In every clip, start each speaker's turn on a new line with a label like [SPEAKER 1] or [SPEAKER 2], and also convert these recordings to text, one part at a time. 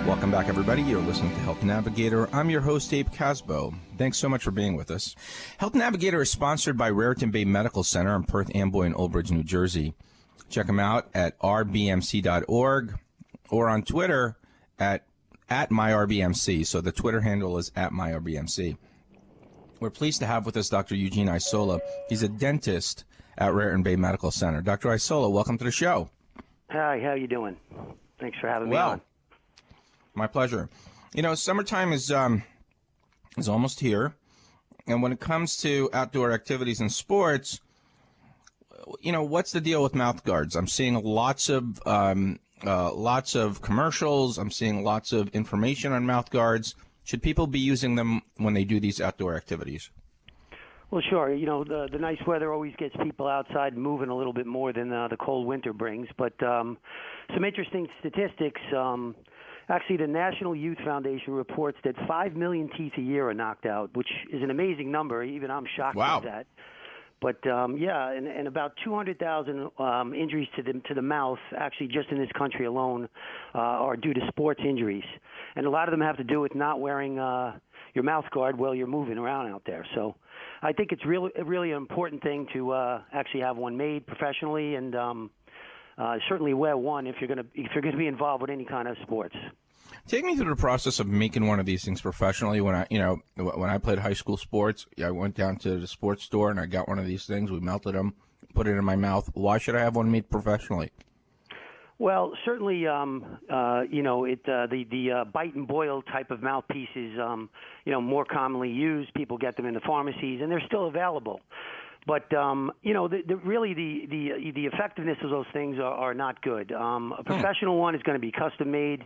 [SPEAKER 1] Welcome back, everybody. You're listening to Health Navigator. I'm your host, Abe Casbo. Thanks so much for being with us. Health Navigator is sponsored by Raritan Bay Medical Center in Perth Amboy and Old Bridge, New Jersey. Check them out at rbmc.org or on Twitter at myrbmc. So the Twitter handle is at myrbmc. We're pleased to have with us Dr. Eugene Isola. He's a dentist at Raritan Bay Medical Center. Dr. Isola, welcome to the show.
[SPEAKER 2] Hi, how you doing? Thanks for having me on.
[SPEAKER 1] My pleasure. You know, summertime is almost here, and when it comes to outdoor activities and sports, you know, what's the deal with mouth guards? I'm seeing lots of commercials. I'm seeing lots of information on mouth guards. Should people be using them when they do these outdoor activities?
[SPEAKER 2] Well, sure. You know, the nice weather always gets people outside moving a little bit more than the cold winter brings. But some interesting statistics. Actually, the National Youth Foundation reports that 5 million teeth a year are knocked out, which is an amazing number. Even I'm shocked at that. But and about 200,000 injuries to the mouth, actually, just in this country alone, are due to sports injuries, and a lot of them have to do with not wearing your mouth guard while you're moving around out there. So, I think it's really an important thing to actually have one made professionally, and certainly wear one if you're going to be involved with any kind of sports.
[SPEAKER 1] Take me through the process of making one of these things professionally. When I played high school sports, I went down to the sports store and I got one of these things. We melted them, put it in my mouth. Why should I have one made professionally?
[SPEAKER 2] Well, certainly, the bite and boil type of mouthpiece is, more commonly used. People get them in the pharmacies, and they're still available. But really, the effectiveness of those things are not good. A professional one is going to be custom made.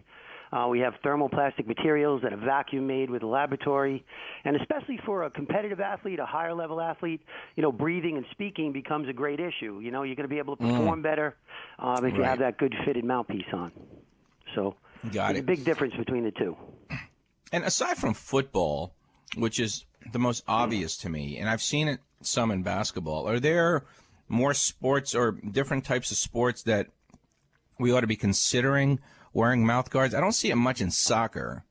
[SPEAKER 2] We have thermoplastic materials that are vacuum made with a laboratory, and especially for a competitive athlete, a higher level athlete, breathing and speaking becomes a great issue. You're going to be able to perform better if you have that good fitted mouthpiece on. So there's a big difference between the two.
[SPEAKER 1] And aside from football, which is the most obvious to me, and I've seen it some in basketball, are there more sports or different types of sports that we ought to be considering wearing mouth guards? I don't see it much in soccer.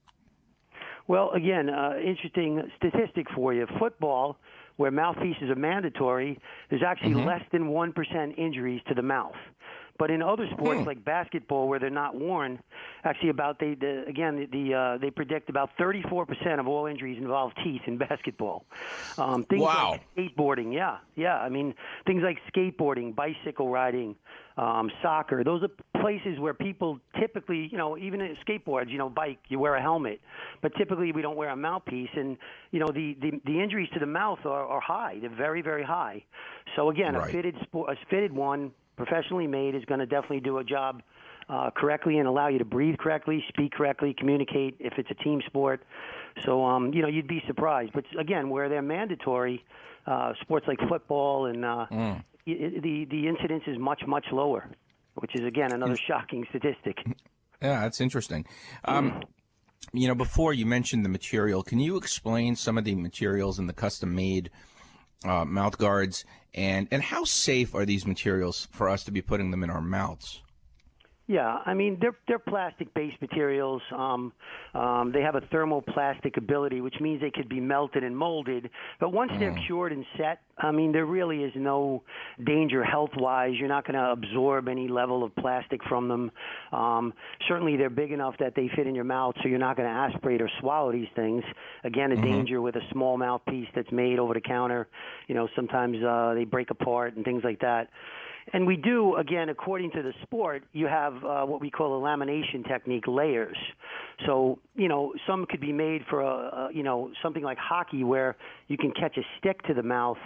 [SPEAKER 2] Well, again, interesting statistic for you. Football, where mouthpieces are mandatory, there's actually less than 1% injuries to the mouth. But in other sports like basketball, where they're not worn, actually they predict about 34% of all injuries involve teeth in basketball. Things like skateboarding, I mean, things like skateboarding, bicycle riding, soccer. Those are places where people typically, even in skateboards, bike, you wear a helmet, but typically we don't wear a mouthpiece, and the injuries to the mouth are high. They're very, very high. So again, a fitted one, professionally made, is going to definitely do a job correctly and allow you to breathe correctly, speak correctly, communicate if it's a team sport. So, you'd be surprised. But again, where they're mandatory, sports like football and the incidence is much, much lower, which is, again, another shocking statistic.
[SPEAKER 1] Yeah, that's interesting. Before you mentioned the material, can you explain some of the materials in the custom-made mouth guards, and how safe are these materials for us to be putting them in our mouths?
[SPEAKER 2] Yeah, I mean, they're plastic-based materials. They have a thermoplastic ability, which means they could be melted and molded. But once they're cured and set, I mean, there really is no danger health-wise. You're not going to absorb any level of plastic from them. Certainly, they're big enough that they fit in your mouth, so you're not going to aspirate or swallow these things. Again, a danger with a small mouthpiece that's made over the counter. Sometimes they break apart and things like that. And we do, again, according to the sport, you have what we call a lamination technique, layers. So, some could be made for, something like hockey where you can catch a stick to the mouth.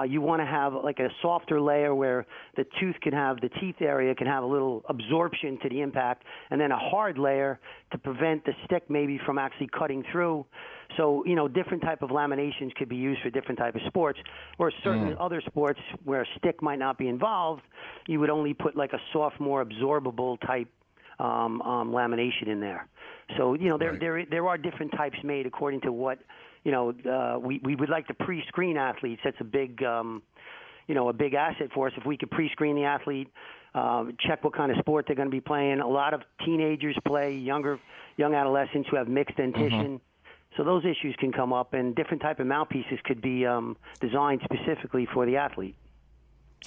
[SPEAKER 2] You want to have like a softer layer where the teeth area can have a little absorption to the impact, and then a hard layer to prevent the stick maybe from actually cutting through. So, different type of laminations could be used for different type of sports, or certain other sports where a stick might not be involved, you would only put like a soft, more absorbable type lamination in there. So, there are different types made according to what, we would like to pre-screen athletes. That's a big, a big asset for us. If we could pre-screen the athlete, check what kind of sport they're going to be playing. A lot of teenagers play, young adolescents who have mixed dentition. So those issues can come up, and different type of mouthpieces could be designed specifically for the athlete.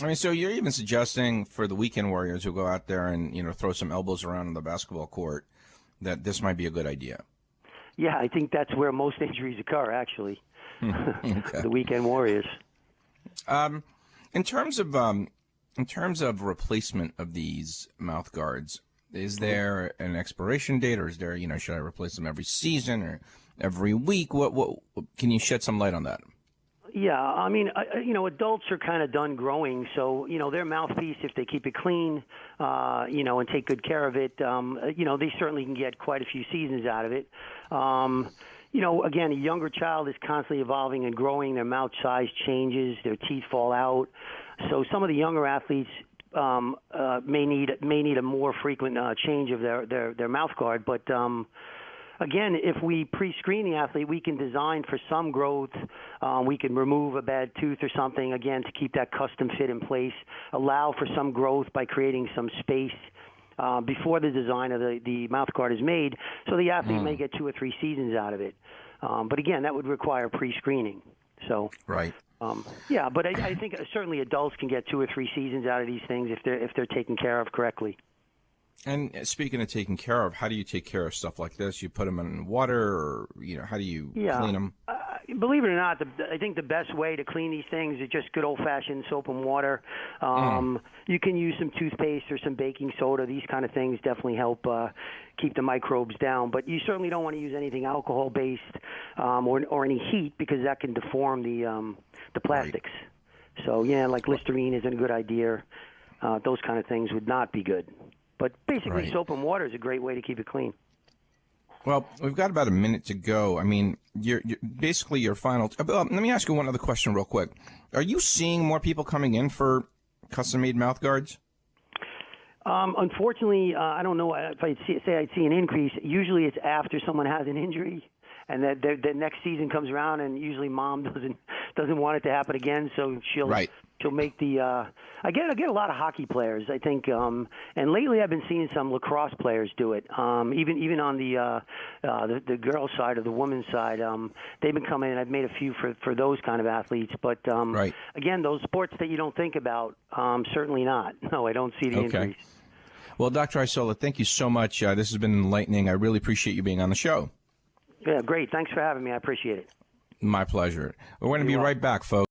[SPEAKER 1] I mean, so you're even suggesting for the weekend warriors who go out there and, throw some elbows around on the basketball court that this might be a good idea.
[SPEAKER 2] Yeah, I think that's where most injuries occur, actually.
[SPEAKER 1] Okay.
[SPEAKER 2] The weekend warriors.
[SPEAKER 1] In terms of replacement of these mouth guards, is there an expiration date, or is there, should I replace them every season or every week? What can you shed some light on that?
[SPEAKER 2] Yeah, I mean, adults are kind of done growing, so their mouthpiece, if they keep it clean, and take good care of it, they certainly can get quite a few seasons out of it. Again, a younger child is constantly evolving and growing. Their mouth size changes, their teeth fall out. So some of the younger athletes may need a more frequent change of their mouth guard, but. Again, if we pre-screen the athlete, we can design for some growth. We can remove a bad tooth or something, again, to keep that custom fit in place, allow for some growth by creating some space before the design of the mouth guard is made, so the athlete may get 2 or 3 seasons out of it. But again, that would require pre-screening. So,
[SPEAKER 1] right.
[SPEAKER 2] Yeah, but I think certainly adults can get 2 or 3 seasons out of these things if they're taken care of correctly.
[SPEAKER 1] And speaking of taking care of, how do you take care of stuff like this? You put them in water, or how do you clean them?
[SPEAKER 2] Believe it or not, I think the best way to clean these things is just good old-fashioned soap and water. You can use some toothpaste or some baking soda. These kind of things definitely help keep the microbes down. But you certainly don't want to use anything alcohol-based or any heat, because that can deform the plastics. Right. So, like Listerine isn't a good idea. Those kind of things would not be good. But basically, soap and water is a great way to keep it clean.
[SPEAKER 1] Well, we've got about a minute to go. I mean, you're basically your final. Let me ask you one other question real quick. Are you seeing more people coming in for custom-made mouth guards?
[SPEAKER 2] Unfortunately, I don't know if I'd see an increase. Usually it's after someone has an injury, and that the next season comes around, and usually mom doesn't want it to happen again, so she'll make the. I get a lot of hockey players, I think, and lately I've been seeing some lacrosse players do it. Even on the girls' side or the women's side, they've been coming in. I've made a few for those kind of athletes, but again, those sports that you don't think about, certainly not. No, I don't see the increase.
[SPEAKER 1] Well, Dr. Isola, thank you so much. This has been enlightening. I really appreciate you being on the show.
[SPEAKER 2] Yeah, great. Thanks for having me. I appreciate it.
[SPEAKER 1] My pleasure. We're going to be right back, folks.